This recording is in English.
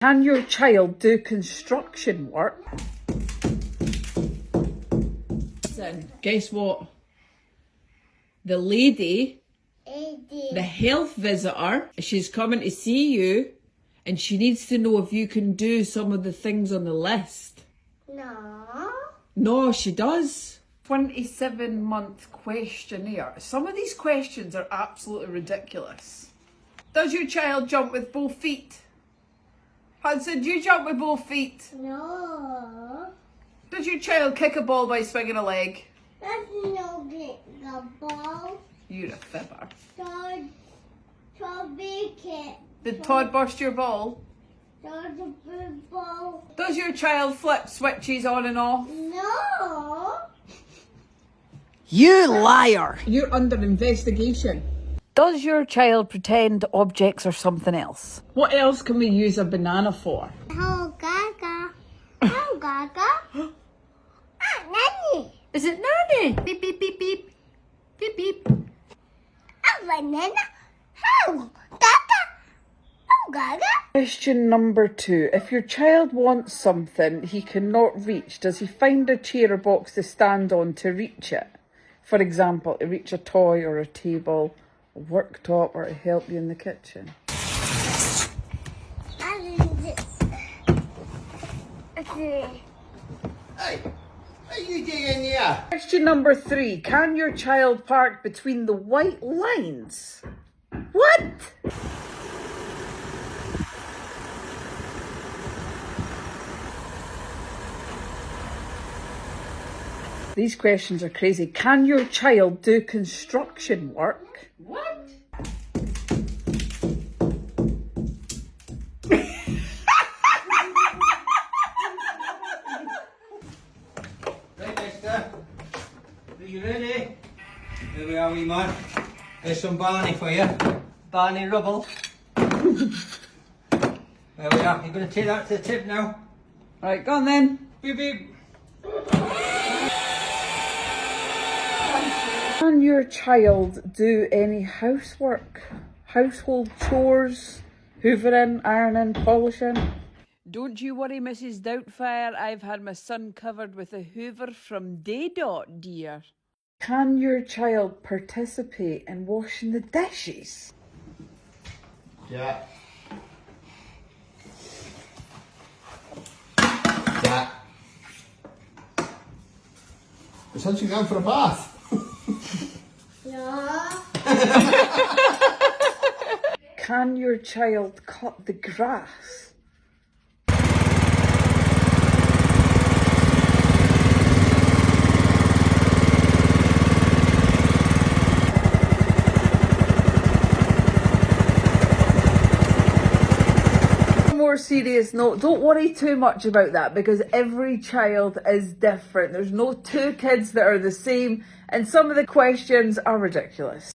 Can your child do construction work? Listen, guess what? The lady, the health visitor, she's coming to see you and she needs to know if you can do some of the things on the list. No. No, she does. 27-month questionnaire. Some of these questions are absolutely ridiculous. Does your child jump with both feet? Hudson, do you jump with both feet? No. Does your child kick a ball by swinging a leg? That's no big ball. You're a fibber. Toby kid. Did Todd burst your ball? Todd the big ball. Does your child flip switches on and off? No. You liar! You're under investigation. Does your child pretend objects are something else? What else can we use a banana for? Oh, Gaga. Oh, Gaga. Nanny. Is it Nanny? Beep, beep, beep, beep. Beep, beep. Oh, banana. Oh, Gaga. Oh, Gaga. Question number 2. If your child wants something he cannot reach, does he find a chair or box to stand on to reach it? For example, to reach a toy or a table, a worktop, or to help you in the kitchen. Hey, what are you doing here? Question number 3. Can your child park between the white lines? What? These questions are crazy. Can your child do construction work? What? Right, mister. Are you ready? Here we are, wee man. There's some Barney for you. Barney Rubble. There we are. You're going to take that to the tip now. Right, go on then. Beep, beep. Can your child do any housework? Household chores? Hoovering, ironing, polishing? Don't you worry, Mrs. Doubtfire. I've had my son covered with a hoover from Daydot, dear. Can your child participate in washing the dishes? Yeah. Yeah. Is Hudson going for a bath? No. Can your child cut the grass? More serious note, don't worry too much about that because every child is different. There's no two kids that are the same and some of the questions are ridiculous.